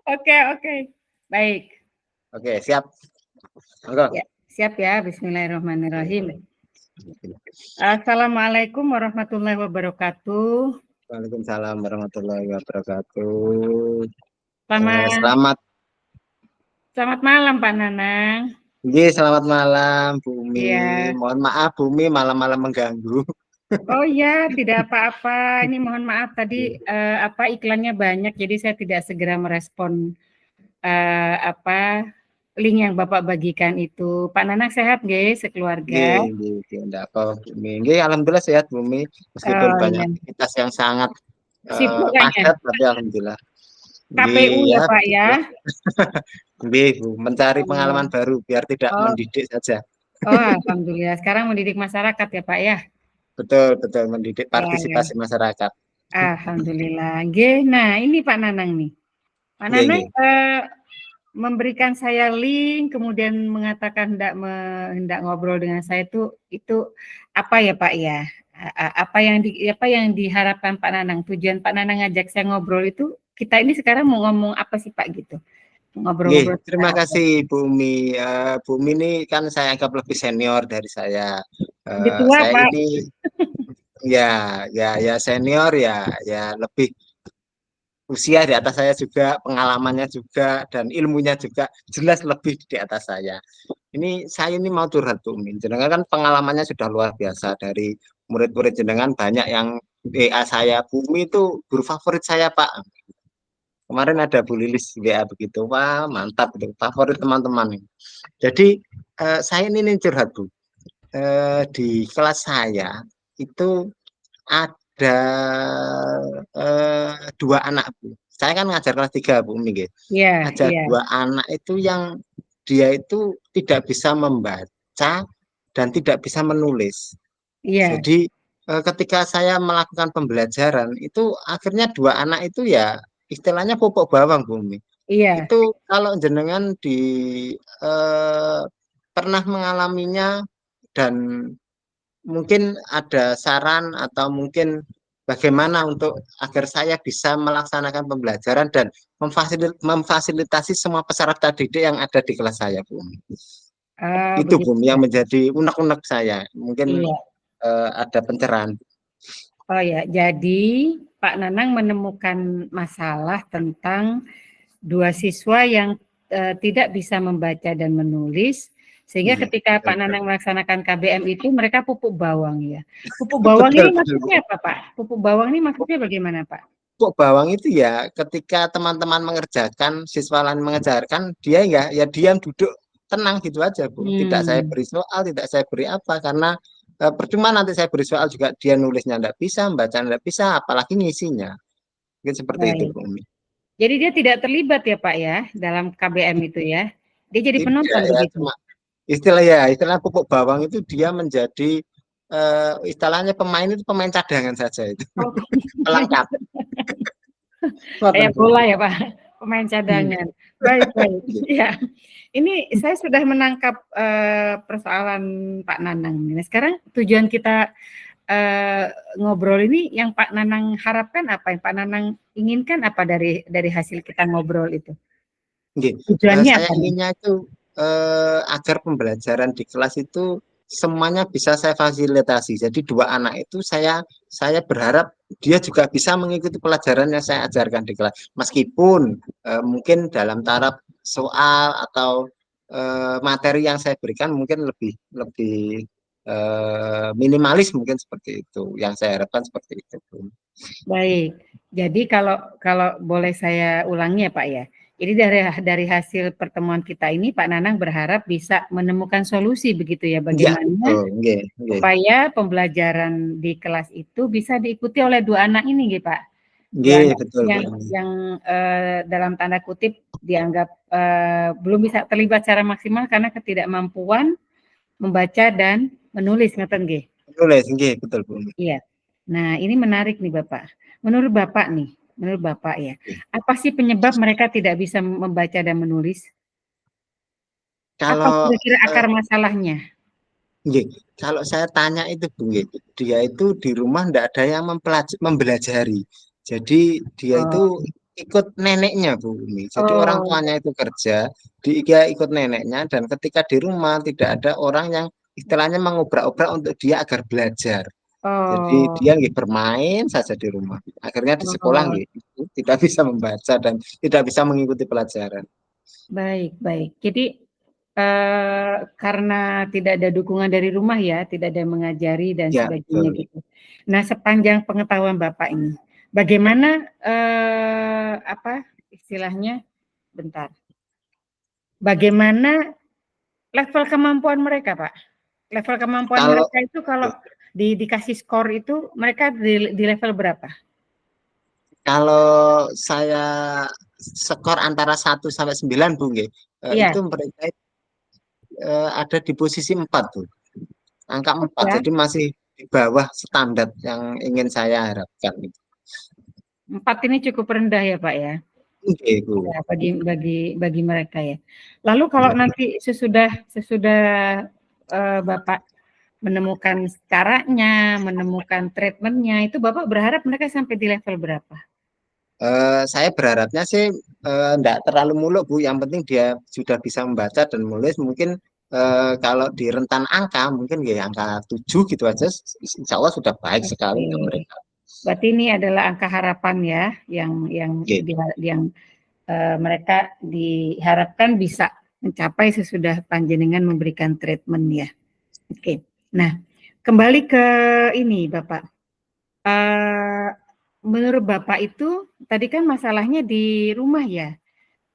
Oke. Baik. Oke, siap. Monggo. Ya, siap ya. Bismillahirrahmanirrahim. Assalamualaikum warahmatullahi wabarakatuh. Waalaikumsalam warahmatullahi wabarakatuh. Selamat malam Pak Nanang. Selamat malam Bu Umi. Iya. Mohon maaf Bu Umi malam-malam mengganggu. Oh ya, tidak apa-apa. Ini mohon maaf tadi iklannya banyak, jadi saya tidak segera merespon link yang Bapak bagikan itu. Pak Nanang sehat nggih sekeluarga? Enggak apa Bu Umi. Alhamdulillah sehat Bu Umi. Meskipun Oh banyak iya. aktivitas yang sangat Sibuk kayaknya. padat, tapi alhamdulillah. KPU ya Pak ya? Bu, mencari pengalaman baru biar tidak Oh, mendidik saja. alhamdulillah. Sekarang mendidik masyarakat ya Pak ya? Betul, mendidik Ya, ya. partisipasi masyarakat. Alhamdulillah. Nah, ini Pak Nanang nih. Pak Nanang memberikan saya link, kemudian mengatakan hendak ngobrol dengan saya itu apa ya Pak ya? Apa yang diharapkan Pak Nanang? Tujuan Pak Nanang ngajak saya ngobrol itu, kita ini sekarang mau ngomong apa sih Pak gitu? Ngobrol-ngobrol. Terima kasih Bu Umi. Bu Umi ini kan saya anggap lebih senior dari saya. Lebih tua Saya Pak. ini ya senior ya lebih usia di atas saya juga, pengalamannya juga dan ilmunya juga jelas lebih di atas saya. Saya ini mau curhat Bu Umi. Jenengan kan pengalamannya sudah luar biasa, dari murid-murid jenengan banyak yang WA saya, Bu Umi itu guru favorit saya Pak. Kemarin ada Bu Lilis WA begitu, wah mantap itu, favorit teman-teman. Jadi saya ini curhat Bu. Di kelas saya itu ada dua anak Bu. Saya kan ngajar kelas 3 Bu Umi gitu. Iya, Ada iya. dua anak itu yang dia itu tidak bisa membaca dan tidak bisa menulis. Iya. Jadi ketika saya melakukan pembelajaran itu akhirnya dua anak itu ya istilahnya pupuk bawang Bu Umi. Iya. Itu kalau jenengan pernah mengalaminya dan mungkin ada saran atau mungkin bagaimana untuk agar saya bisa melaksanakan pembelajaran dan memfasilitasi semua peserta didik yang ada di kelas saya, Bu. Itu Begitu Bu ya. yang menjadi unek-unek saya. Mungkin Iya. ada pencerahan. Oh ya, jadi Pak Nanang menemukan masalah tentang dua siswa yang tidak bisa membaca dan menulis, sehingga Iya, ketika Pak betul. Nanang melaksanakan KBM itu mereka pupuk bawang ya. Pupuk bawang ini maksudnya apa Pak? Pupuk bawang ini maksudnya bagaimana Pak? Pupuk bawang itu ya ketika teman-teman mengerjakan, siswa lain mengerjakan, dia ya diam duduk tenang gitu aja Bu. Tidak saya beri soal, tidak saya beri apa, karena percuma nanti saya beri soal juga dia nulisnya tidak bisa, membaca tidak bisa, apalagi ngisinya. Mungkin seperti itu Baik. Bu Umi. Jadi dia tidak terlibat ya Pak ya dalam KBM itu ya? Dia jadi Tidak penonton ya, begitu? cuma istilah pupuk bawang itu dia menjadi istilahnya pemain itu pemain cadangan saja itu. Oh, Pelengkap. kayak bola ya Pak, pemain cadangan. Baik. Ya, ini saya sudah menangkap persoalan Pak Nanang. Nah, sekarang tujuan kita ngobrol ini, yang Pak Nanang harapkan apa? Yang Pak Nanang inginkan apa dari hasil kita ngobrol itu? Tujuannya Saya apa nih? inginnya itu agar pembelajaran di kelas itu semuanya bisa saya fasilitasi. Jadi dua anak itu saya berharap dia juga bisa mengikuti pelajaran yang saya ajarkan di kelas. Meskipun mungkin dalam taraf soal atau materi yang saya berikan mungkin lebih minimalis, mungkin seperti itu. Yang saya harapkan seperti itu. Baik. Jadi kalau boleh saya ulangi ya Pak ya. Jadi dari hasil pertemuan kita ini Pak Nanang berharap bisa menemukan solusi begitu ya, Iya, bagaimana betul. Nggih. supaya pembelajaran di kelas itu bisa diikuti oleh dua anak ini gitu Pak. Dua Nggih, anak betul Bu. yang dalam tanda kutip dianggap belum bisa terlibat secara maksimal karena ketidakmampuan membaca dan menulis, ngeten nggih? Nulis, nggih, betul Bu. Iya. Nah, ini menarik nih Bapak. Menurut Bapak ya, apa sih penyebab mereka tidak bisa membaca dan menulis? Apa Kalau kira-kira akar masalahnya? nggih, kalau saya tanya itu Bu, nggih, dia itu di rumah ndak ada yang membelajari. Jadi dia itu Oh. ikut neneknya Bu Umi. Jadi orang Oh, tuanya itu kerja, dia ikut neneknya dan ketika di rumah tidak ada orang yang istilahnya mengobrak-obrak untuk dia agar belajar. Jadi dia oh, nggih bermain saja di rumah. Akhirnya di sekolah oh, nggih tidak bisa membaca dan tidak bisa mengikuti pelajaran. baik, baik. Jadi karena tidak ada dukungan dari rumah ya, tidak ada yang mengajari dan Ya, sebagainya betul. gitu. Nah, sepanjang pengetahuan Bapak ini, bagaimana apa istilahnya? Bentar. Bagaimana level kemampuan mereka, Pak? Level kemampuan Kalau mereka itu kalau dikasih skor itu mereka di level berapa? kalau saya skor antara 1 sampai 9 Bu nggih, itu Iya, mereka ada di posisi 4 Bu. Angka 4, ya. jadi masih di bawah standar yang ingin saya harapkan. 4 ini cukup rendah ya, Pak ya? Oke, Bu. Ya, bagi mereka ya. Lalu kalau Ya. nanti sesudah sesudah Bapak menemukan caranya, menemukan treatmentnya, itu Bapak berharap mereka sampai di level berapa? Saya berharapnya sih enggak terlalu muluk Bu, yang penting dia sudah bisa membaca dan menulis. Mungkin kalau di rentan angka mungkin ya angka 7 gitu aja, insya Allah sudah baik sekali Oke. untuk mereka. Berarti ini adalah angka harapan ya, Oke. yang mereka diharapkan bisa mencapai sesudah panjenengan memberikan treatment ya. Oke. Nah, kembali ke ini Bapak. Eh, menurut Bapak itu tadi kan masalahnya di rumah ya.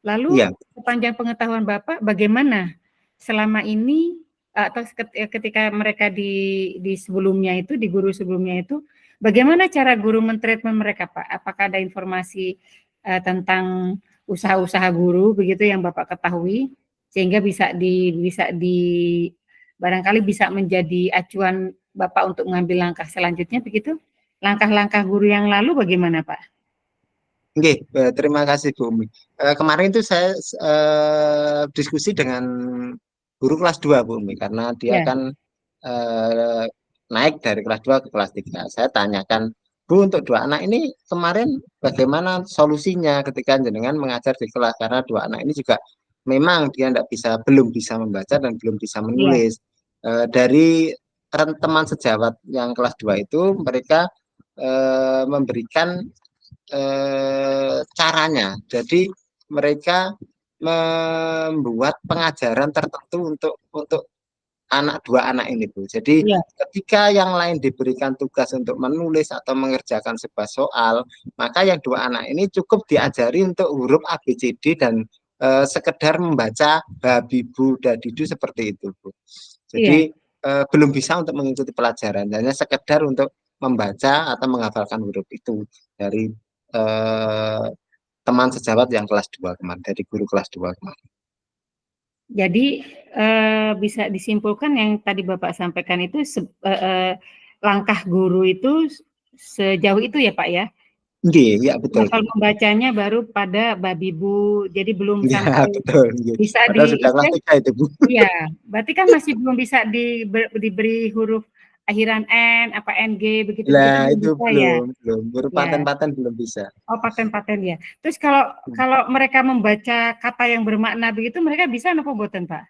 Lalu Iya, sepanjang pengetahuan Bapak bagaimana selama ini atau ketika mereka di sebelumnya itu di guru sebelumnya itu bagaimana cara guru mentreatment mereka Pak? Apakah ada informasi tentang usaha-usaha guru begitu yang Bapak ketahui sehingga bisa di barangkali bisa menjadi acuan Bapak untuk mengambil langkah selanjutnya begitu? Langkah-langkah guru yang lalu bagaimana Pak? oke. Terima kasih Bu Umi. Kemarin itu saya diskusi dengan guru kelas 2 Bu Umi, karena dia Ya, kan eh, naik dari kelas 2 ke kelas 3. Saya tanyakan, Bu, untuk dua anak ini kemarin bagaimana solusinya ketika jenengan mengajar di kelas, karena dua anak ini juga memang dia belum bisa membaca dan belum bisa iya, menulis. Dari teman sejawat yang kelas 2 itu mereka memberikan caranya. Jadi mereka membuat pengajaran tertentu untuk dua anak ini Bu. Jadi iya, ketika yang lain diberikan tugas untuk menulis atau mengerjakan sebuah soal, maka yang dua anak ini cukup diajari untuk huruf A B C D dan sekedar membaca babi bu dadidu seperti itu Bu. iya. Jadi belum bisa untuk mengikuti pelajaran, hanya sekedar untuk membaca atau menghafalkan huruf itu dari eh, teman sejawat yang kelas 2 kemarin, dari guru kelas 2 kemarin. Jadi bisa disimpulkan yang tadi Bapak sampaikan itu langkah guru itu sejauh itu ya Pak ya. Iya, ya betul. Level membacanya baru pada babi bu, jadi belum Iya, sampai betul. Iya. bisa Padahal sudah kelas istilah 3 itu, Bu. iya, berarti kan masih belum bisa diberi huruf akhiran N, apa NG, begitu-begitu Nah, belum itu bisa ya? belum. Baru Ya, paten-paten belum bisa. oh paten-paten ya. Terus kalau kalau mereka membaca kata yang bermakna begitu, mereka bisa apa boten Pak?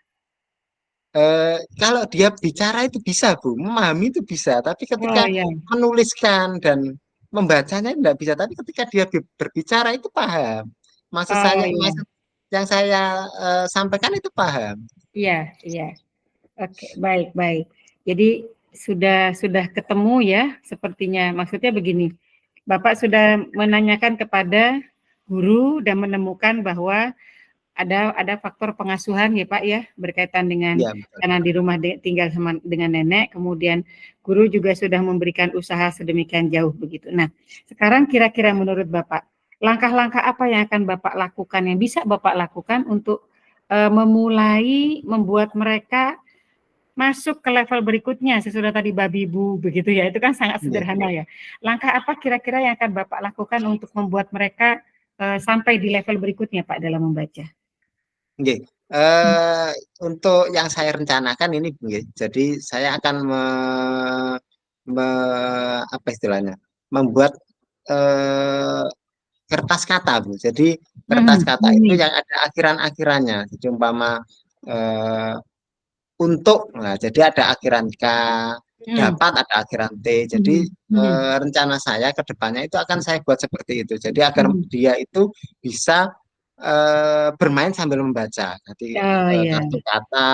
Kalau dia bicara itu bisa, Bu. Memahami itu bisa. Tapi ketika Oh ya, menuliskan dan membacanya tidak bisa. Tapi ketika dia berbicara itu paham. oh ya, Maksud yang saya sampaikan itu paham. iya, iya. Oke, baik, baik. Jadi sudah ketemu ya sepertinya. Maksudnya begini, Bapak sudah menanyakan kepada guru dan menemukan bahwa ada faktor pengasuhan ya Pak ya berkaitan dengan Ya, betul. karena di rumah tinggal sama dengan nenek, kemudian guru juga sudah memberikan usaha sedemikian jauh begitu. Nah, sekarang kira-kira menurut Bapak, langkah-langkah apa yang akan Bapak lakukan yang bisa Bapak lakukan untuk memulai membuat mereka masuk ke level berikutnya sesudah tadi babi bu begitu ya, itu kan sangat Ya. sederhana ya. Langkah apa kira-kira yang akan Bapak lakukan untuk membuat mereka sampai di level berikutnya Pak dalam membaca? Oke. Eh, untuk yang saya rencanakan ini, nggih, jadi saya akan apa istilahnya, membuat kertas kata, Bu. Jadi kertas kata itu Ini. yang ada akhiran-akhirannya. Jadi umpama eh, untuk, nah jadi ada akhiran K, Hmm. dapat ada akhiran T. Jadi Hmm. Hmm. rencana saya ke depannya itu akan saya buat seperti itu. Jadi agar Hmm. dia itu bisa bermain sambil membaca. Jadi Oh iya. kartu kata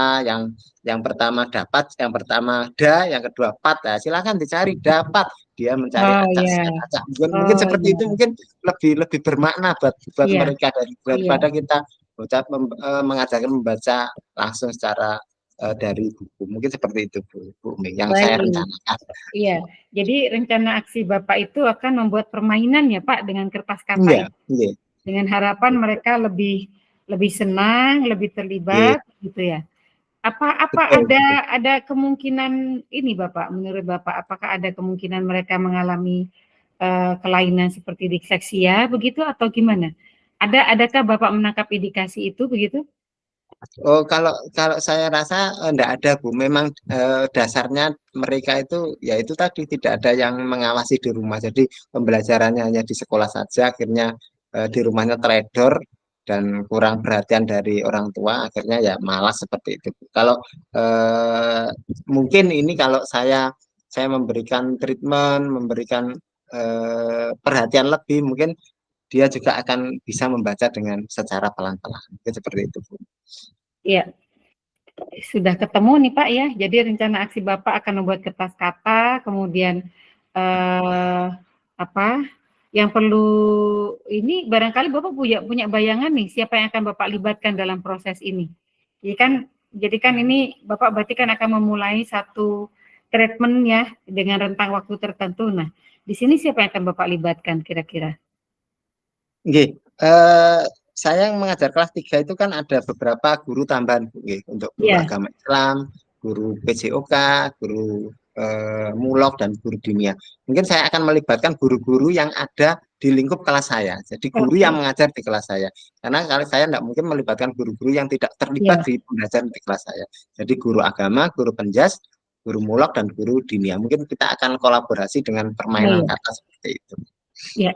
yang pertama dapat, yang pertama da, yang kedua pat. Nah, silakan dicari dapat. Dia mencari Oh acak iya. acak. Mungkin Oh seperti itu, iya. mungkin lebih lebih bermakna buat Iya. mereka Iya. daripada kita mengajarkan membaca langsung secara dari buku. Mungkin seperti itu, Bu Umi, yang saya Baik. rencanakan. Iya. Jadi rencana aksi Bapak itu akan membuat permainan ya Pak dengan kertas kata Iya, itu. iya, Dengan harapan mereka lebih lebih senang, lebih iya, terlibat gitu ya. Apa betul, betul. ada kemungkinan ini Bapak, menurut Bapak apakah ada kemungkinan mereka mengalami kelainan seperti disleksia begitu atau gimana? Adakah Bapak menangkap indikasi itu begitu? Oh, kalau kalau saya rasa enggak ada, Bu. Memang dasarnya mereka itu ya itu tadi tidak ada yang mengawasi di rumah. Jadi pembelajarannya hanya di sekolah saja, akhirnya di rumahnya teledor dan kurang perhatian dari orang tua, akhirnya ya malas seperti itu, Bu. Kalau eh, mungkin ini kalau saya memberikan treatment, memberikan perhatian lebih, mungkin dia juga akan bisa membaca dengan secara pelan-pelan. Mungkin seperti itu, Bu. Iya, sudah ketemu nih Pak ya. Jadi rencana aksi Bapak akan membuat kertas kata, kemudian eh, apa? Yang perlu ini barangkali Bapak punya punya bayangan nih siapa yang akan Bapak libatkan dalam proses ini. Jadi kan ini Bapak berarti kan akan memulai satu treatment ya dengan rentang waktu tertentu. Nah, di sini siapa yang akan Bapak libatkan kira-kira? Nggih, saya yang mengajar kelas 3 itu kan ada beberapa guru tambahan, Bu, nggih, untuk guru Iya. agama Islam, guru PJOK, guru mulok dan guru dinia. Mungkin saya akan melibatkan guru-guru yang ada di lingkup kelas saya. Jadi guru yang Oke. mengajar di kelas saya. Karena kalau saya tidak mungkin melibatkan guru-guru yang tidak terlibat Iya. di pembelajaran di kelas saya. Jadi guru agama, guru penjas, guru mulok dan guru dinia. Mungkin kita akan kolaborasi dengan Iya, permainan iya. kata seperti itu. Iya.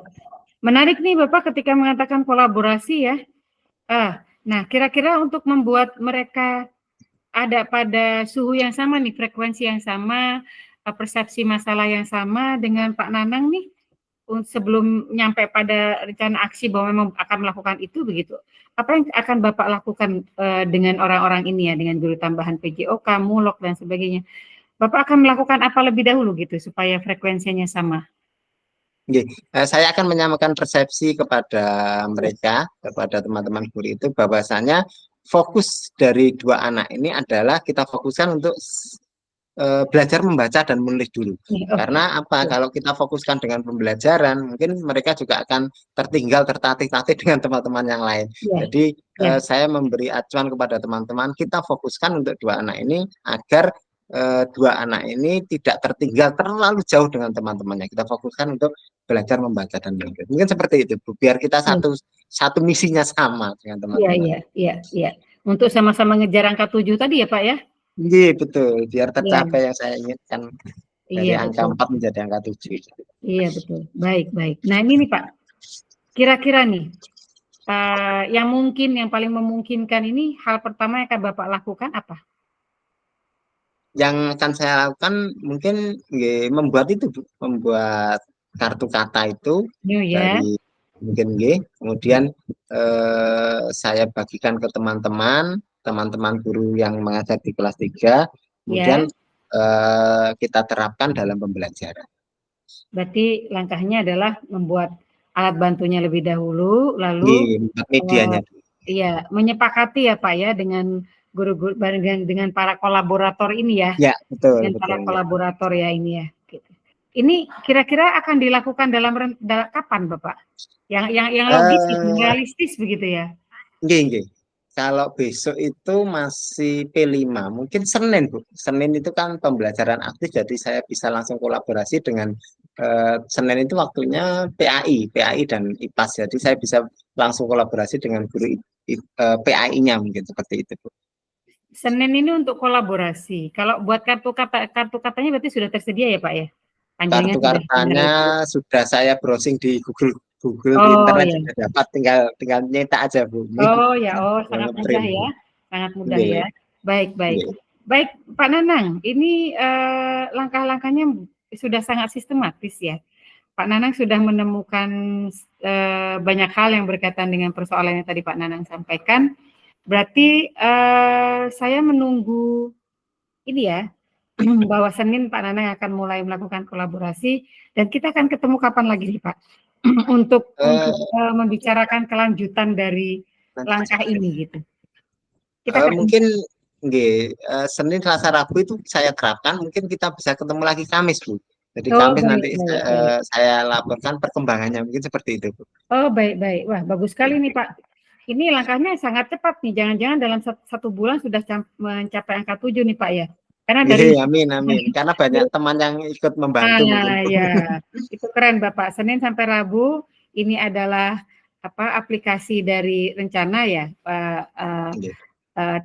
Menarik nih Bapak ketika mengatakan kolaborasi ya. Nah kira-kira untuk membuat mereka ada pada suhu yang sama nih, frekuensi yang sama, persepsi masalah yang sama dengan Pak Nanang nih, sebelum nyampe pada rencana aksi bahwa memang akan melakukan itu begitu. Apa yang akan Bapak lakukan dengan orang-orang ini ya, dengan guru tambahan PJOK, mulok dan sebagainya. Bapak akan melakukan apa lebih dahulu gitu supaya frekuensinya sama? Nggih, saya akan menyamakan persepsi kepada mereka, kepada teman-teman guru itu bahwasanya fokus dari dua anak ini adalah kita fokuskan untuk belajar membaca dan menulis dulu. Oke. Karena apa? Kalau kita fokuskan dengan pembelajaran, mungkin mereka juga akan tertinggal, tertatih-tatih dengan teman-teman yang lain. Iya, Jadi iya, saya memberi acuan kepada teman-teman, kita fokuskan untuk dua anak ini agar dua anak ini tidak tertinggal terlalu jauh dengan teman-temannya. Kita fokuskan untuk belajar membaca dan menulis. Mungkin seperti itu, Bu. Biar kita iya, satu misinya sama dengan iya, teman-teman. iya, iya, iya. Untuk sama-sama ngejar angka 7 tadi ya Pak ya? Iya, betul. Biar Iya, tercapai yang saya inginkan. Dari iya angka betul. 4 menjadi angka 7. Iya betul. Baik, baik. Nah ini nih Pak, kira-kira nih yang mungkin yang paling memungkinkan ini hal pertama yang akan Bapak lakukan apa? Yang akan saya lakukan mungkin membuat itu, Bu. Membuat kartu kata itu New ya, dari mungkin kemudian saya bagikan ke teman-teman guru yang mengajar di kelas 3, kemudian ya. kita terapkan dalam pembelajaran. Berarti langkahnya adalah membuat alat bantunya lebih dahulu, lalu Membuat eh, medianya. iya menyepakati ya Pak ya dengan guru-guru dengan para kolaborator ini ya, Ya, betul, dengan para betul. Ya. kolaborator ya ini ya. Gitu. Ini kira-kira akan dilakukan dalam kapan Bapak? Yang logis, yang Eh, realistis begitu ya? nggih. Kalau besok itu masih P5, mungkin Senin, Bu. Senin itu kan pembelajaran aktif, jadi saya bisa langsung kolaborasi dengan Senin itu waktunya PAI dan IPAS. Jadi saya bisa langsung kolaborasi dengan guru PAI-nya mungkin seperti itu, Bu. Senin ini untuk kolaborasi. Kalau buat kartu katanya berarti sudah tersedia ya Pak ya? Panjangnya Kartu sudah kartanya itu. sudah saya browsing di Google Google di Oh internet ya. juga dapat, tinggal nyetak aja Bu. Oh ya, oh Tinggal sangat mudah ngeprint. ya, sangat mudah Nggih, ya. Baik, baik. nggih. Baik, Pak Nanang, ini langkah-langkahnya sudah sangat sistematis ya. Pak Nanang sudah menemukan banyak hal yang berkaitan dengan persoalan yang tadi Pak Nanang sampaikan. Berarti saya menunggu ini ya, bahwa Senin Pak Nanang akan mulai melakukan kolaborasi dan kita akan ketemu kapan lagi nih Pak untuk membicarakan kelanjutan dari langkah ini gitu. Kita Mungkin nggih, Senin, Selasa, Rabu itu saya terapkan, mungkin kita bisa ketemu lagi Kamis, Bu. Jadi Oh Kamis baik, nanti baik, baik. saya laporkan perkembangannya, mungkin seperti itu, Bu. Oh baik, baik. Wah bagus sekali nih Pak. Ini langkahnya sangat cepat nih. Jangan-jangan dalam satu bulan sudah mencapai angka 7 nih Pak ya. Karena dari Iya, amin, amin. Karena banyak teman yang ikut membantu mungkin, Bu. ya, itu keren Bapak. Senin sampai Rabu ini adalah apa aplikasi dari rencana ya, Nggih.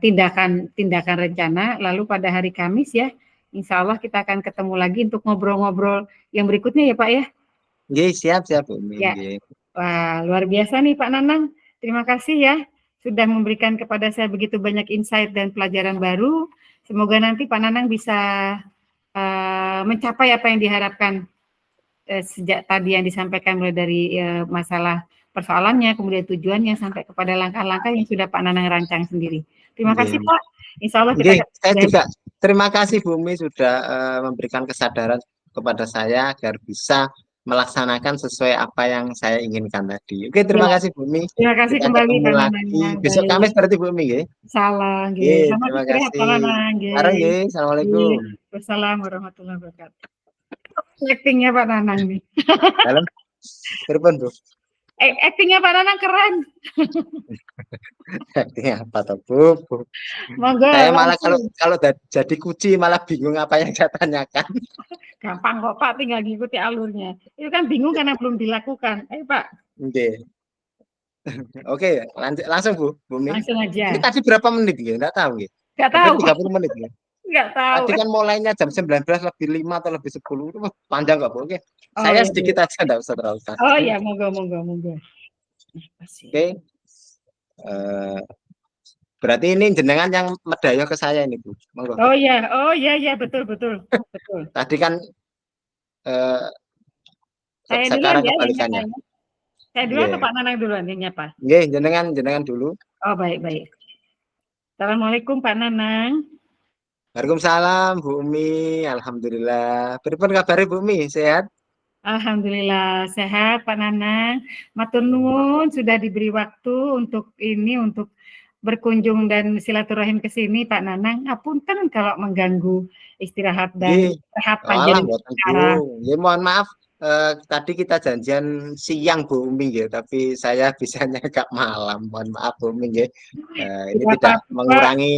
tindakan rencana. Lalu pada hari Kamis ya, Insya Allah kita akan ketemu lagi untuk ngobrol-ngobrol yang berikutnya ya Pak ya. Nggih, siap, siap, Bu. Ya, Nggih. wah luar biasa nih Pak Nanang. Terima kasih ya sudah memberikan kepada saya begitu banyak insight dan pelajaran baru. Semoga nanti Pak Nanang bisa mencapai apa yang diharapkan sejak tadi yang disampaikan mulai dari masalah persoalannya, kemudian tujuannya sampai kepada langkah-langkah yang sudah Pak Nanang rancang sendiri. Terima kasih Nggih. Pak. Insya Allah kita Nggih, saya juga terima kasih Bumi sudah memberikan kesadaran kepada saya agar bisa melaksanakan sesuai apa yang saya inginkan tadi. Oke, terima ya, kasih Bumi. terima kasih Kita kembali ketemu Pak Nanang. lagi besok Baik. Kamis berarti Bumi nggih. Salah, nggih. Nggih, Selamat terima istirahat Pak kasih. Nanang, Bareng nggih. nggih. Assalamualaikum. Wassalamualaikum warahmatullahi wabarakatuh. Actingnya Pak Nanang nih. Dalam telepon, Bu. Actingnya Pak Nanang keren. Acting apa toh, Bu? Monggo Saya malah langsung. kalau jadi kuci malah bingung apa yang saya tanyakan. Gampang kok Pak, tinggal ngikuti alurnya. Itu kan bingung karena belum dilakukan. Ayo Pak. Nggih. Oke, langsung Bu, Bumi. Langsung Ini aja. tadi berapa menit nggih? Enggak tahu nggih. Nggak Hampir tahu, 30 menit nggih. nggak tahu. Tadi kan mulainya jam 19 lebih 5 atau lebih 10. Itu panjang kok, Bu. Oke. Oh Saya ya, Bu. sedikit aja enggak usah terlalu Oh panjang. ya, monggo. Oke. Berarti ini jenengan yang medayo ke saya ini, Bu. Monggo. Oh ya, betul. Tadi kan Saya duluan sekarang ya yang kebalikannya. nyapanya. Saya duluan atau Nggih. Pak Nanang duluan yang nyapa? Nggih, jenengan dulu. Oh baik. Assalamualaikum Pak Nanang. Waalaikumsalam, Bu Umi. Alhamdulillah. Pripun kabare Bu Umi? Sehat? Alhamdulillah sehat Pak Nanang. Matur nuwun sudah diberi waktu untuk berkunjung dan silaturahim ke sini Pak Nanang. Ngapunten kalau mengganggu istirahat dan Nggih. sehat Alah panjenengan mboten, Bu. sekarang. Nggih, mohon maaf. Tadi kita janjian siang Bu Umi nggih, tapi saya bisanya agak malam. Mohon maaf Bu Umi nggih. Ini Tidak tidak apa-apa Pak. mengurangi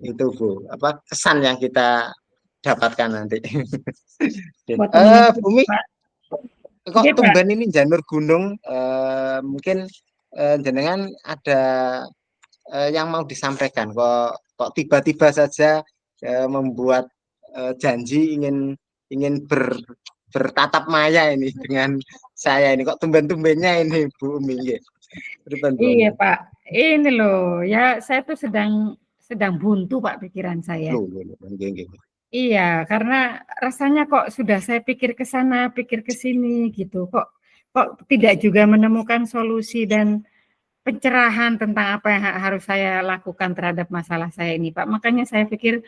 itu Bu, apa kesan yang kita dapatkan nanti. Mboten menapa, Bu Umi, Pak. kok Nggih, Pak. tumben ini janur gunung, mungkin jenengan ada yang mau disampaikan, kok tiba-tiba saja membuat janji ingin bertatap maya ini dengan saya ini, kok tumben-tumbennya ini Bu Umi nggih. Pripun Bu Umi? Iya, Pak. Ini loh, ya saya tuh sedang buntu Pak pikiran saya. Loh, nggih. Iya, karena rasanya kok sudah saya pikir ke sana, pikir ke sini gitu. Kok tidak juga menemukan solusi dan pencerahan tentang apa yang harus saya lakukan terhadap masalah saya ini, Pak. Makanya saya pikir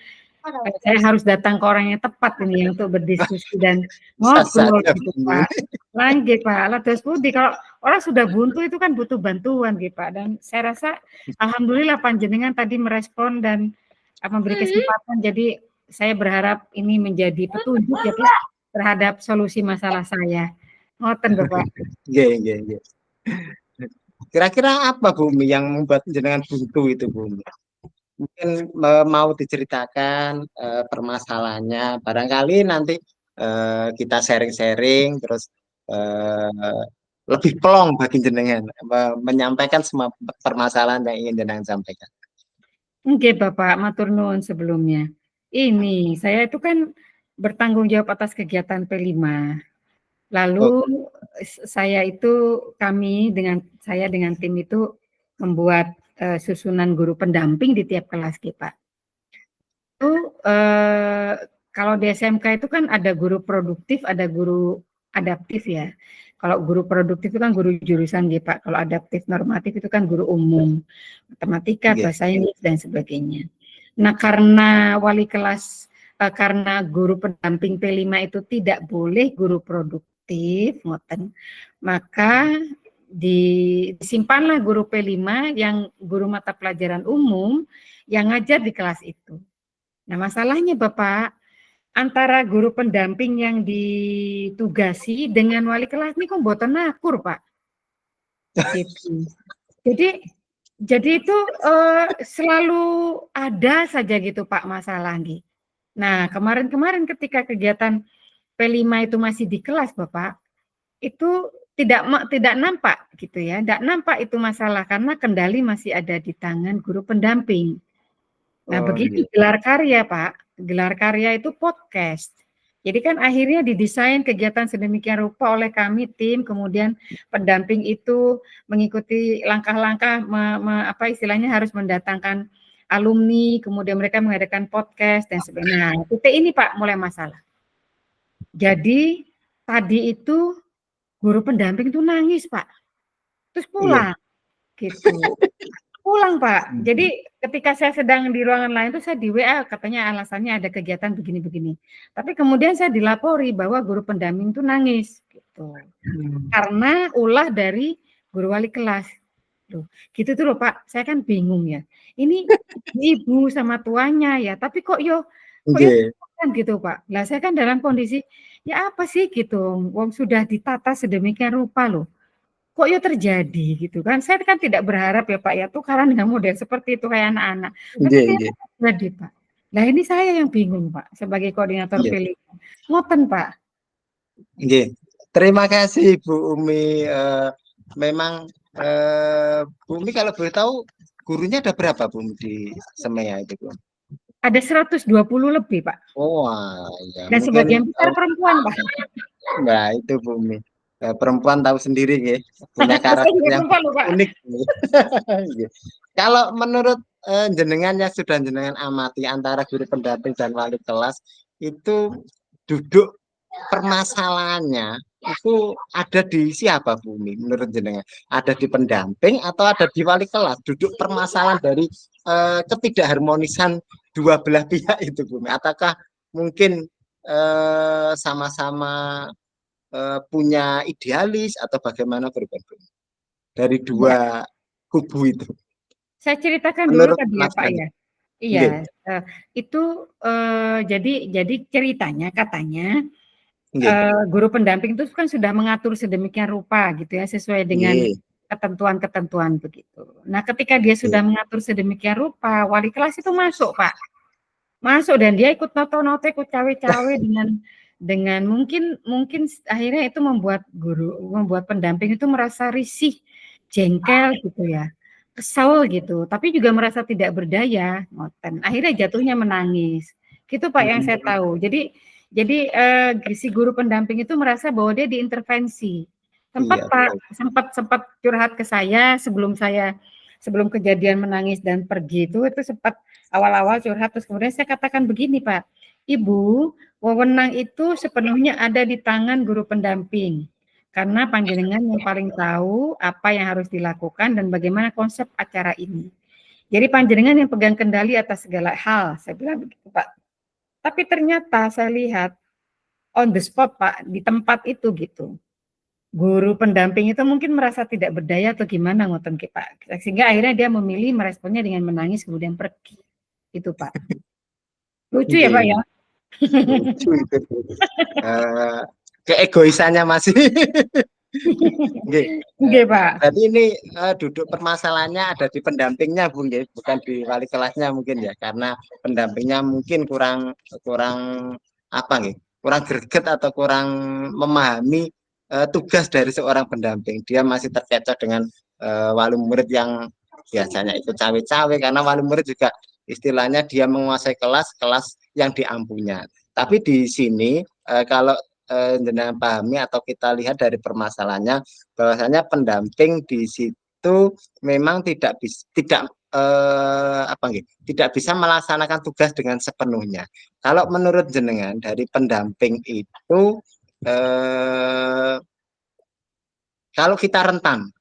saya harus datang ke orang yang tepat ini untuk berdiskusi dan Bisa ngobrol saja gitu, Bu Umi. Pak. Lanjut, Pak. Lados Budi, kalau orang sudah buntu itu kan butuh bantuan gitu, Pak. Dan saya rasa alhamdulillah panjenengan tadi merespon dan memberi kesempatan. Jadi saya berharap ini menjadi petunjuk ya, Pak, terhadap solusi masalah saya. Ngoten, Bapak. Nggih. Kira-kira apa Bu Umi yang membuat jenengan buntu itu Bu Umi? Mungkin mau diceritakan permasalahannya. Barangkali nanti kita sharing-sharing terus lebih plong bagi jenengan menyampaikan semua permasalahan yang ingin jenengan sampaikan. Oke, Bapak, matur nuwun sebelumnya. Ini saya itu kan bertanggung jawab atas kegiatan P5. Lalu kami dengan tim itu membuat susunan guru pendamping di tiap kelas Pak. Itu kalau di SMK itu kan ada guru produktif, ada guru adaptif ya. Kalau guru produktif itu kan guru jurusan Pak. Kalau adaptif normatif itu kan guru umum, matematika, bahasa Inggris dan sebagainya. Nah, karena wali kelas karena guru pendamping P5 itu tidak boleh guru produktif, maka disimpanlah guru P5 yang guru mata pelajaran umum yang ngajar di kelas itu. Nah, masalahnya Bapak, antara guru pendamping yang ditugasi dengan wali kelas ini kok mboten akur, Pak. Gitu. Jadi itu selalu ada saja gitu Pak masalah nih. Nah, kemarin ketika kegiatan P5 itu masih di kelas Bapak, itu tidak nampak gitu ya, tidak nampak itu masalah karena kendali masih ada di tangan guru pendamping. Nah, begitu gelar karya, Pak. Gelar karya itu podcast. Jadi kan akhirnya didesain kegiatan sedemikian rupa oleh kami tim, kemudian pendamping itu mengikuti langkah-langkah istilahnya harus mendatangkan alumni, kemudian mereka mengadakan podcast dan sebagainya. Nah, titik ini Pak mulai masalah. Jadi tadi itu guru pendamping itu nangis Pak, terus pulang, gitu. Pulang Pak. Jadi ketika saya sedang di ruangan lain itu saya di WA katanya alasannya ada kegiatan begini-begini. Tapi kemudian saya dilapori bahwa guru pendamping itu nangis gitu. Karena ulah dari guru wali kelas. Loh, gitu tuh loh Pak. Saya kan bingung ya. Ini ibu sama tuanya ya, tapi kok kan gitu Pak. Lah saya kan dalam kondisi ya apa sih gitu. Wong sudah ditata sedemikian rupa loh. Kok ya terjadi gitu kan. Saya kan tidak berharap ya Pak ya tukaran dengan model seperti itu kayak anak-anak. Tapi terjadi Pak. Nah ini saya yang bingung Pak sebagai koordinator pilih. Ngoten Pak. Terima kasih Bu Umi. Memang Bu Umi kalau boleh tahu gurunya ada berapa Bu Umi di Semea itu Bu? Ada 120 lebih Pak. Oh ya. Dan sebagian besar perempuan Pak. Nah itu Bu Umi. Perempuan tahu sendiri ya, punya karakter yang unik. Kalau menurut jenengan yang sudah jenengan amati antara guru pendamping dan wali kelas itu duduk permasalahannya itu ada di siapa Bu Umi menurut jenengan? Ada di pendamping atau ada di wali kelas? Duduk permasalahan dari ketidakharmonisan dua belah pihak itu Bu Umi? Ataukah mungkin sama-sama punya idealis atau bagaimana berbeda dari dua kubu itu? Saya ceritakan dulu tadi ya Pak ya. Iya, itu jadi ceritanya katanya guru pendamping itu kan sudah mengatur sedemikian rupa gitu ya sesuai dengan ketentuan-ketentuan begitu. Nah, ketika dia sudah mengatur sedemikian rupa, wali kelas itu masuk Pak, masuk dan dia ikut noto-noto, ikut cawe-cawe dengan mungkin akhirnya itu membuat pendamping itu merasa risih, jengkel gitu ya, kesal gitu, tapi juga merasa tidak berdaya, ngoten. Akhirnya jatuhnya menangis. Gitu Pak yang saya tahu. Jadi si guru pendamping itu merasa bahwa dia diintervensi. Sempat curhat ke saya sebelum kejadian menangis dan pergi itu sempat awal-awal curhat terus kemudian saya katakan begini Pak, Ibu, wewenang itu sepenuhnya ada di tangan guru pendamping. Karena panjenengan yang paling tahu apa yang harus dilakukan dan bagaimana konsep acara ini. Jadi panjenengan yang pegang kendali atas segala hal, saya bilang begitu Pak. Tapi ternyata saya lihat on the spot Pak, di tempat itu gitu. Guru pendamping itu mungkin merasa tidak berdaya atau gimana ngoten Pak. Sehingga akhirnya dia memilih meresponnya dengan menangis kemudian pergi. Itu Pak. Lucu ya Pak ya? Lucu itu. Keegoisannya masih. Pak. Berarti ini duduk permasalahannya ada di pendampingnya Bu, bukan di wali kelasnya mungkin ya, karena pendampingnya mungkin kurang apa nih? Kurang greget atau kurang memahami tugas dari seorang pendamping. Dia masih terkecoh dengan wali murid yang biasanya ikut cawe-cawe karena wali murid juga istilahnya dia menguasai kelas yang diampunya. Tapi di sini kalau jenengan pahami atau kita lihat dari permasalahannya, bahwasanya pendamping di situ memang tidak bisa melaksanakan tugas dengan sepenuhnya. Kalau menurut jenengan dari pendamping itu kalau kita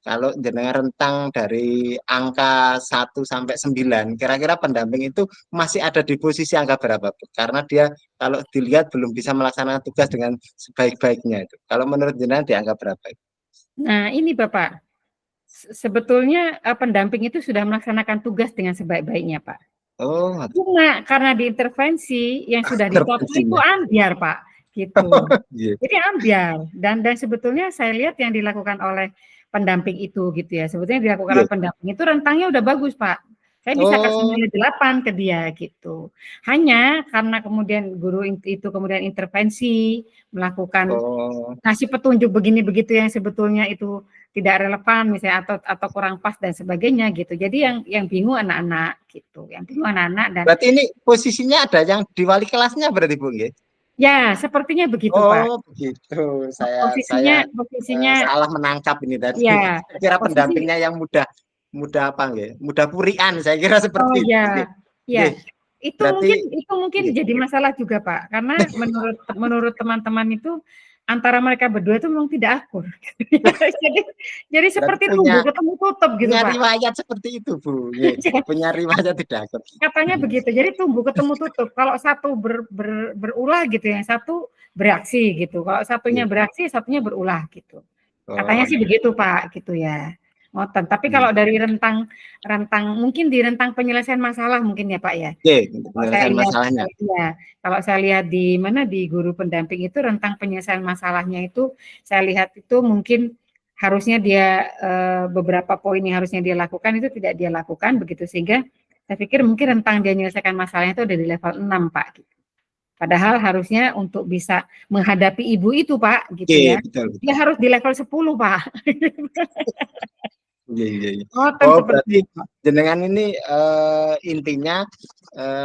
kalau jenengan rentang dari angka 1 sampai 9, kira-kira pendamping itu masih ada di posisi angka berapa? Karena dia kalau dilihat belum bisa melaksanakan tugas dengan sebaik-baiknya itu. Kalau menurut jenengan di angka berapa? Nah, ini Bapak, sebetulnya pendamping itu sudah melaksanakan tugas dengan sebaik-baiknya, Pak. Oh, Cuma karena diintervensi yang sudah ditata itu intervensinya. ambiar, Pak, gitu. Jadi ambiar dan sebetulnya saya lihat yang dilakukan oleh pendamping itu gitu ya. Sebetulnya dilakukan oleh pendamping itu rentangnya udah bagus, Pak. Saya bisa kasih nilai 8 ke dia gitu. Hanya karena kemudian guru itu kemudian intervensi, melakukan kasih petunjuk begini begitu yang sebetulnya itu tidak relevan misalnya atau kurang pas dan sebagainya gitu. Jadi yang bingung anak-anak gitu. Yang bingung anak-anak dan berarti ini posisinya ada yang di wali kelasnya berarti Bu nggih? Ya, sepertinya begitu, Pak. Oh, begitu. Saya Posisinya salah menangkap ini tadi. ya, Saya kira posisi pendampingnya yang mudah apa nggih? Mudah purian, saya kira oh seperti itu. ya, ya. Berarti Itu mungkin nggih. jadi masalah juga, Pak. Karena menurut teman-teman itu antara mereka berdua itu memang tidak akur. jadi seperti tumbuh ketemu tutup gitu, punya Pak. riwayat seperti itu, Bu. Punya riwayat tidak akur. Katanya begitu. Jadi tumbuh ketemu tutup. Kalau satu berulah gitu, yang satu bereaksi gitu. Kalau satunya bereaksi, satunya berulah gitu. Katanya sih begitu, Pak, gitu ya. Ngoten. Tapi kalau dari rentang mungkin di rentang penyelesaian masalah mungkin ya, Pak ya. Penyelesaian masalahnya. Ya, kalau saya lihat di mana di guru pendamping itu rentang penyelesaian masalahnya itu saya lihat itu mungkin harusnya dia beberapa poin yang harusnya dia lakukan itu tidak dia lakukan begitu sehingga saya pikir mungkin rentang dia menyelesaikan masalahnya itu ada di level 6, Pak gitu. Padahal harusnya untuk bisa menghadapi ibu itu, Pak, gitu ya. Betul. Dia harus di level 10, Pak. Iya. Oh, berarti jenengan ini intinya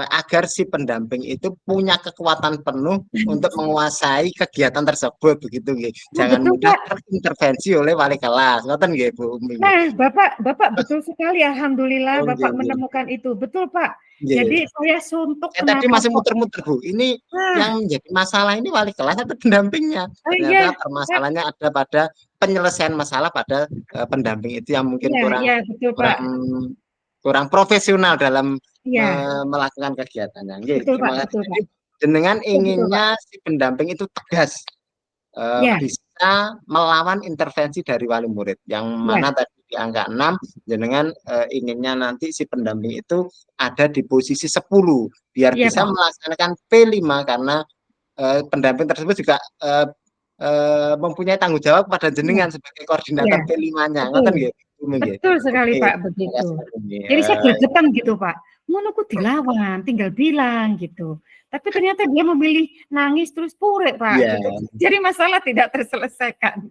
agar si pendamping itu punya kekuatan penuh untuk menguasai kegiatan tersebut begitu nggih. Jangan betul, mudah Pak. terintervensi oleh wali kelas. Ngoten nggih, Bu Umi. Nah, Bapak betul sekali. Alhamdulillah Bapak menemukan itu. Betul, Pak. Jadi saya suntuk tadi masih muter-muter, Bu. Ini yang menjadi masalah ini wali kelas atau pendampingnya? Ternyata permasalahannya ada pada penyelesaian masalah pada pendamping itu yang mungkin kurang profesional dalam melakukan kegiatannya. Betul, Pak. Betul, Pak. Dengan inginnya si pendamping itu tegas, bisa melawan intervensi dari wali murid. Yang mana tadi di angka 6, jenengan inginnya nanti si pendamping itu ada di posisi 10, biar bisa melaksanakan P5 karena pendamping tersebut juga mempunyai tanggung jawab pada jenengan sebagai koordinator P5-nya. Betul sekali, Pak, begitu. Jadi saya gregetan gitu, Pak. Ngono ku dilawan, tinggal bilang gitu. Tapi ternyata dia memilih nangis terus purek, Pak. Gitu. Jadi masalah tidak terselesaikan.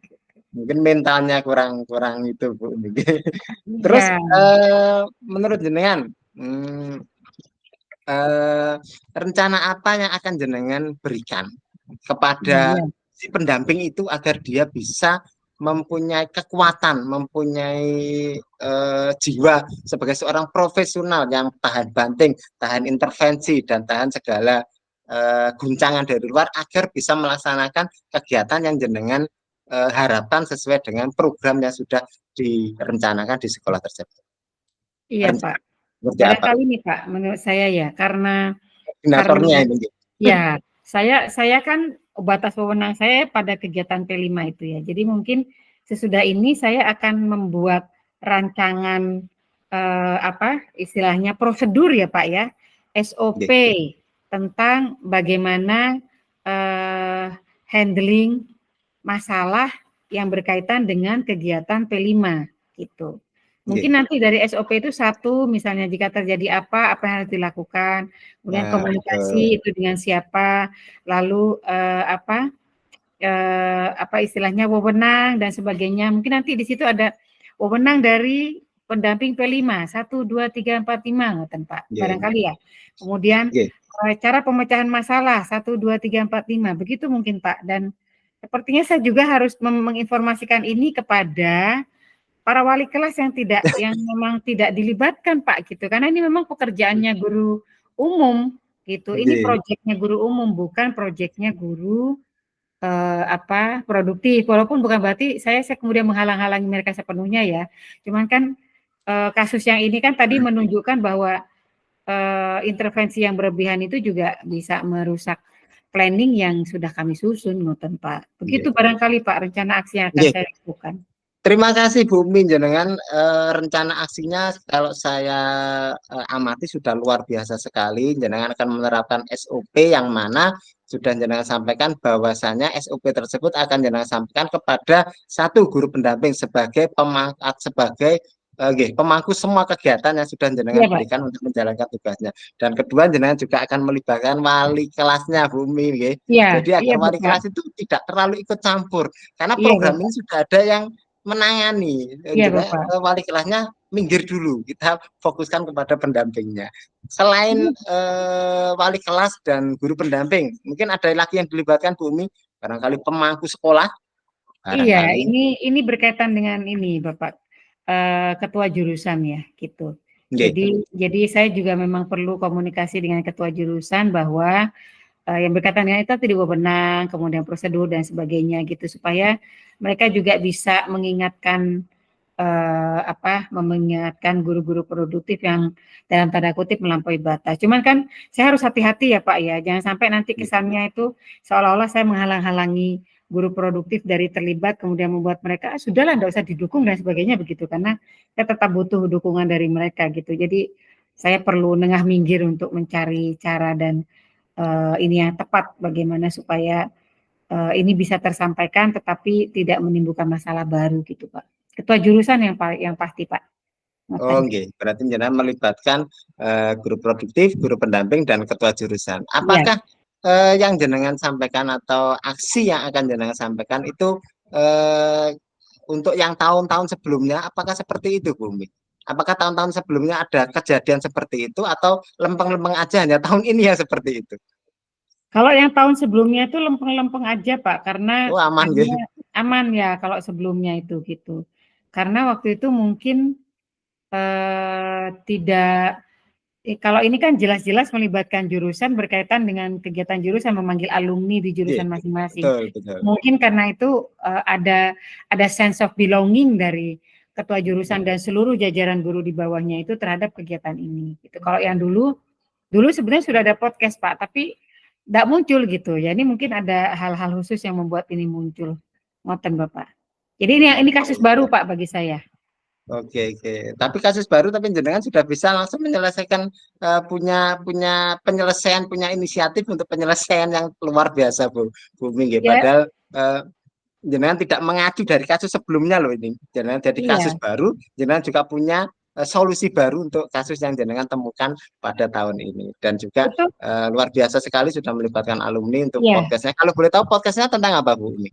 Mungkin mentalnya kurang itu, Bu. Terus menurut jenengan rencana apa yang akan jenengan berikan kepada si pendamping itu agar dia bisa mempunyai kekuatan, mempunyai jiwa sebagai seorang profesional yang tahan banting, tahan intervensi, dan tahan segala guncangan dari luar agar bisa melaksanakan kegiatan yang jenengan harapkan sesuai dengan program yang sudah direncanakan di sekolah tersebut. Iya, Pak. Barangkali nih, Pak, menurut saya ya, karena ini. Ya, saya kan batas wewenang saya pada kegiatan P5 itu ya. Jadi mungkin sesudah ini saya akan membuat rancangan istilahnya prosedur ya, Pak ya, SOP tentang bagaimana handling masalah yang berkaitan dengan kegiatan P5 gitu. Mungkin nanti dari SOP itu satu, misalnya jika terjadi apa yang harus dilakukan, kemudian komunikasi itu dengan siapa, lalu istilahnya wewenang dan sebagainya. Mungkin nanti di situ ada wewenang dari pendamping P5, 1, 2, 3, 4, 5, ngoten Pak, barangkali ya. Kemudian cara pemecahan masalah, 1, 2, 3, 4, 5, begitu mungkin Pak. Dan sepertinya saya juga harus menginformasikan ini kepada para wali kelas yang memang tidak dilibatkan Pak gitu, karena ini memang pekerjaannya guru umum gitu. Ini Nggih. proyeknya guru umum, bukan proyeknya guru produktif. Walaupun bukan berarti saya kemudian menghalang-halangi mereka sepenuhnya ya. Cuman kan kasus yang ini kan tadi menunjukkan bahwa intervensi yang berlebihan itu juga bisa merusak planning yang sudah kami susun, ngoten Pak. Begitu barangkali Pak rencana aksi yang akan saya lakukan. Terima kasih Bu Min, jenengan rencana aksinya kalau saya amati sudah luar biasa sekali. Jenengan akan menerapkan SOP yang mana sudah jenengan sampaikan bahwasanya SOP tersebut akan jenengan sampaikan kepada satu guru pendamping sebagai pemangku semua kegiatan yang sudah jenengan berikan untuk menjalankan tugasnya. Dan kedua, jenengan juga akan melibatkan wali kelasnya Bu Min, jadi agar wali kelas itu tidak terlalu ikut campur, karena program ini sudah ada yang menangani, wali kelasnya minggir dulu, kita fokuskan kepada pendampingnya. Selain wali kelas dan guru pendamping, mungkin ada lagi yang dilibatkan Bu Umi, barangkali pemangku sekolah. Iya, ini berkaitan dengan ini Bapak, ketua jurusan ya, gitu. Jadi saya juga memang perlu komunikasi dengan ketua jurusan bahwa yang berkaitan dengan itu tadi wewenang, kemudian prosedur dan sebagainya gitu, supaya mereka juga bisa mengingatkan mengingatkan guru-guru produktif yang dalam tanda kutip melampaui batas. Cuman kan saya harus hati-hati ya Pak ya, jangan sampai nanti kesannya itu seolah-olah saya menghalang-halangi guru produktif dari terlibat, kemudian membuat mereka sudahlah enggak usah didukung dan sebagainya begitu, karena saya tetap butuh dukungan dari mereka gitu. Jadi saya perlu nengah minggir untuk mencari cara dan ini yang tepat bagaimana supaya ini bisa tersampaikan tetapi tidak menimbulkan masalah baru gitu Pak. Ketua jurusan yang pasti Pak. Berarti jenengan melibatkan guru produktif, guru pendamping, dan ketua jurusan. Apakah yang jenengan sampaikan atau aksi yang akan jenengan sampaikan itu untuk yang tahun-tahun sebelumnya, apakah seperti itu Bu Umi? Apakah tahun-tahun sebelumnya ada kejadian seperti itu atau lempeng-lempeng aja hanya tahun ini yang seperti itu? Kalau yang tahun sebelumnya itu lempeng-lempeng aja Pak, karena aman ya kalau sebelumnya itu gitu. Karena waktu itu mungkin tidak, kalau ini kan jelas-jelas melibatkan jurusan berkaitan dengan kegiatan jurusan memanggil alumni di jurusan masing-masing. Mungkin karena itu ada sense of belonging dari ketua jurusan dan seluruh jajaran guru di bawahnya itu terhadap kegiatan ini. Gitu. Kalau yang dulu sebenarnya sudah ada podcast Pak, tapi tidak muncul gitu. Ya ini mungkin ada hal-hal khusus yang membuat ini muncul. Ngoten Bapak. Jadi ini kasus baru Pak bagi saya. Oke. Tapi kasus baru, tapi jenengan sudah bisa langsung menyelesaikan, punya penyelesaian, punya inisiatif untuk penyelesaian yang luar biasa Bu Umi. Padahal jenengan tidak mengacu dari kasus sebelumnya loh ini. Jenengan jadi kasus baru, jenengan juga punya solusi baru untuk kasus yang jenengan temukan pada tahun ini. Dan juga luar biasa sekali sudah melibatkan alumni untuk podcastnya. Kalau boleh tahu podcastnya tentang apa Bu Umi?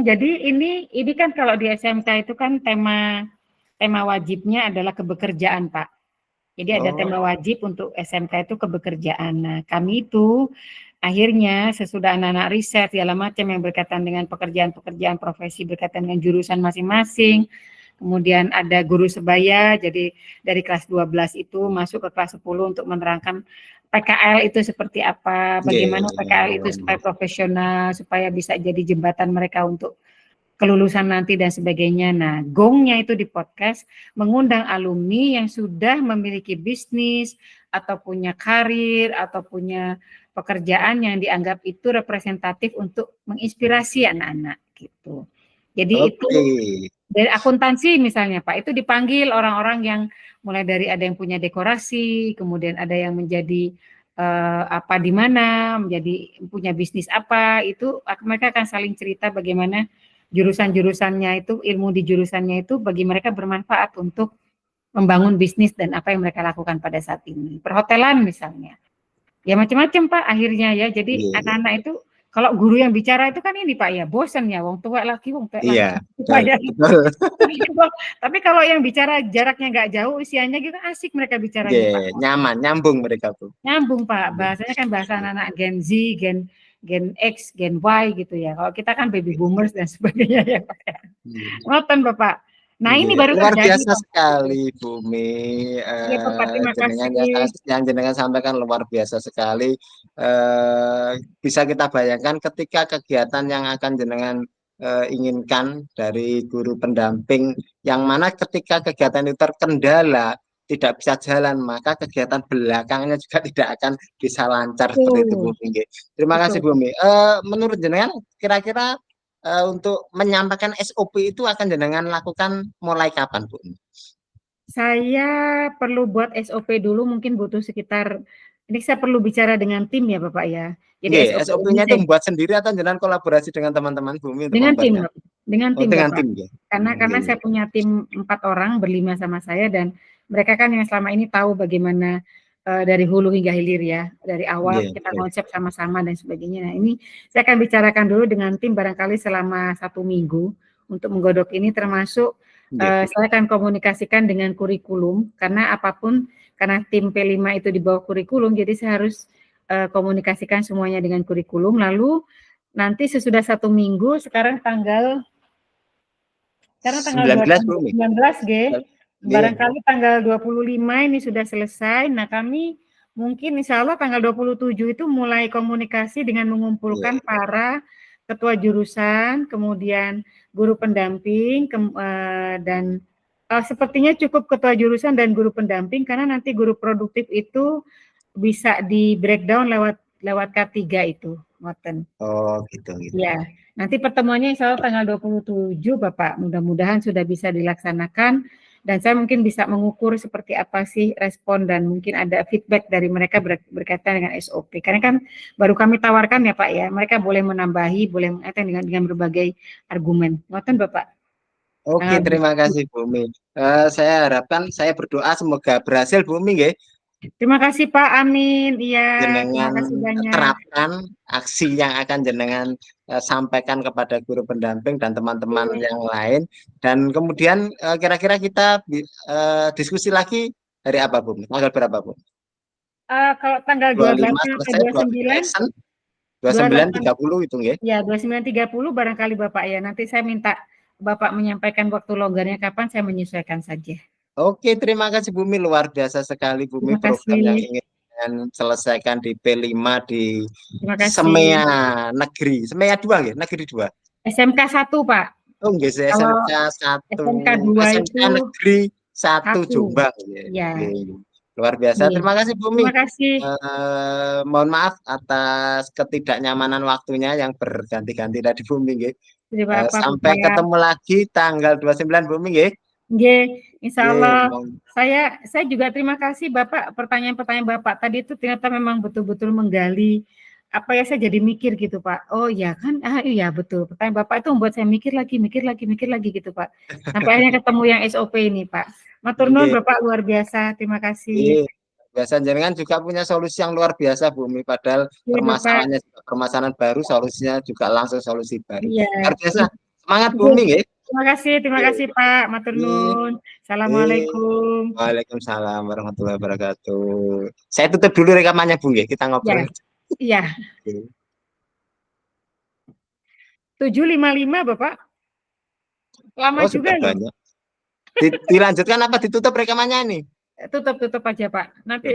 Jadi ini kan kalau di SMK itu kan tema wajibnya adalah kebekerjaan Pak. Jadi ada tema wajib untuk SMK itu kebekerjaan. Nah kami itu akhirnya sesudah anak-anak riset segala macam yang berkaitan dengan pekerjaan profesi berkaitan dengan jurusan masing-masing. Kemudian ada guru sebaya, jadi dari kelas 12 itu masuk ke kelas 10 untuk menerangkan PKL itu seperti apa, bagaimana PKL itu supaya profesional, supaya bisa jadi jembatan mereka untuk kelulusan nanti dan sebagainya. Nah, gongnya itu di podcast mengundang alumni yang sudah memiliki bisnis atau punya karir atau punya pekerjaan yang dianggap itu representatif untuk menginspirasi anak-anak gitu. Jadi itu dari akuntansi misalnya Pak, itu dipanggil orang-orang yang mulai dari ada yang punya dekorasi, kemudian ada yang menjadi di mana, menjadi punya bisnis apa, itu mereka akan saling cerita bagaimana jurusan-jurusannya itu, ilmu di jurusannya itu bagi mereka bermanfaat untuk membangun bisnis dan apa yang mereka lakukan pada saat ini. Perhotelan misalnya. Ya macam-macam Pak akhirnya ya. Jadi anak-anak itu kalau guru yang bicara itu kan ini Pak ya, bosan ya, wong tua lagi. Tapi kalau yang bicara jaraknya nggak jauh, usianya gitu asik mereka bicaranya Pak. Nyaman, nyambung mereka tuh. Nyambung Pak, bahasanya kan bahasa anak-anak Gen Z, Gen X, Gen Y gitu ya. Kalau kita kan baby boomers dan sebagainya ya Pak. Ngoten Bapak. Nah ini baru Luar terjadi biasa Pak. sekali Bumi, Iya Bapak, terima jenengan kasih. yang jenengan sampaikan luar biasa sekali. Bisa kita bayangkan ketika kegiatan yang akan jenengan inginkan dari guru pendamping, yang mana ketika kegiatan itu terkendala, tidak bisa jalan, maka kegiatan belakangnya juga tidak akan bisa lancar seperti itu Betul, Bumi. Terima kasih betul. Bumi. Menurut jenengan kira-kira untuk menyampaikan SOP itu akan jenengan lakukan mulai kapan, Bu? Saya perlu buat SOP dulu, mungkin butuh sekitar, ini saya perlu bicara dengan tim ya Bapak ya. Jadi Nggih, SOP ini SOP-nya itu saya membuat sendiri atau jenengan kolaborasi dengan teman-teman Bumi untuk dengan tim, membuatnya? Bapak. Dengan Oh, tim dengan Bapak. tim ya? Karena Nggih, saya punya tim 4 orang, berlima sama saya, dan mereka kan yang selama ini tahu bagaimana dari hulu hingga hilir ya, dari awal nggih, kita nggih. konsep sama-sama dan sebagainya. Nah ini saya akan bicarakan dulu dengan tim barangkali selama 1 minggu untuk menggodok ini, termasuk Nggih. saya akan komunikasikan dengan kurikulum, karena apapun, karena tim P5 itu di bawah kurikulum, jadi saya harus komunikasikan semuanya dengan kurikulum. Lalu nanti sesudah 1 minggu, sekarang tanggal 19, Bumi. 19 G, Nggih. barangkali tanggal 25 ini sudah selesai. Nah kami mungkin insya Allah tanggal 27 itu mulai komunikasi dengan mengumpulkan Nggih. para ketua jurusan, kemudian guru pendamping, dan sepertinya cukup ketua jurusan dan guru pendamping, karena nanti guru produktif itu bisa di breakdown lewat K3 itu, Ngoten. Oh, gitu, gitu. Ya, nanti pertemuannya insya Allah tanggal 27 Bapak, mudah-mudahan sudah bisa dilaksanakan, dan saya mungkin bisa mengukur seperti apa sih respon dan mungkin ada feedback dari mereka berkaitan dengan SOP. Karena kan baru kami tawarkan ya Pak ya, mereka boleh menambahi, boleh mengaitkan dengan berbagai argumen. Ngoten Bapak. Oke, terima kasih Bumi. Saya harapkan, saya berdoa semoga berhasil Bumi, nggih. Terima kasih Pak, amin. Iya, terima Jenengan kasih banyak. terapkan aksi yang akan jenengan sampaikan kepada guru pendamping dan teman-teman yang lain, dan kemudian kira-kira kita diskusi lagi hari apa, Bu? Tanggal berapa, Bu? Kalau tanggal 25 12 sampai selesai, 29, 29 28, 30 itu nggih. ya 29.30 barangkali Bapak ya. Nanti saya minta Bapak menyampaikan waktu longgarnya kapan, saya menyesuaikan saja. Oke, terima kasih Bumi, luar biasa sekali Bumi Terima program yang kasih. ingin selesaikan di P5 di Terima Semea kasih. Negeri. Semea 2 nggih, Negeri 2. SMK 1, Pak. Oh, nggih, Kalau SMK 1, SMK 2 SMK itu Negeri 1 1. Jombang nggih. Ya. Nggih. Luar biasa. Iya. Terima kasih Bumi. Terima kasih. Mohon maaf atas ketidaknyamanan waktunya yang berganti-ganti tadi Bumi nggih. Terima apa Sampai Bapak. ketemu lagi tanggal 29 Bumi nggih. Nggih, insya Allah. Nggih. Saya juga terima kasih Bapak, pertanyaan-pertanyaan Bapak tadi itu ternyata memang betul-betul menggali apa ya, saya jadi mikir gitu Pak. Oh ya kan, iya betul. Pertanyaan Bapak itu membuat saya mikir lagi gitu Pak. Sampai akhirnya ketemu yang SOP ini Pak. Matur nuwun Nggih. Bapak, luar biasa. Terima kasih. Nggih. Biasa jenengan juga punya solusi yang luar biasa Bumi, padahal Iya Bapak. permasalahannya juga permasalahan baru, solusinya juga langsung solusi baru. Iya. Luar biasa. Semangat Nggih. Bumi nggih. Terima kasih Pak. Matur nuwun. Assalamualaikum. Waalaikumsalam warahmatullahi wabarakatuh. Saya tutup dulu rekamannya Bu nggih, kita Ya. ngobrol. Iya. 7.55 Bapak. Lama juga loh. Banyak. Dilanjutkan apa ditutup rekamannya ini? Tutup aja Pak. Nanti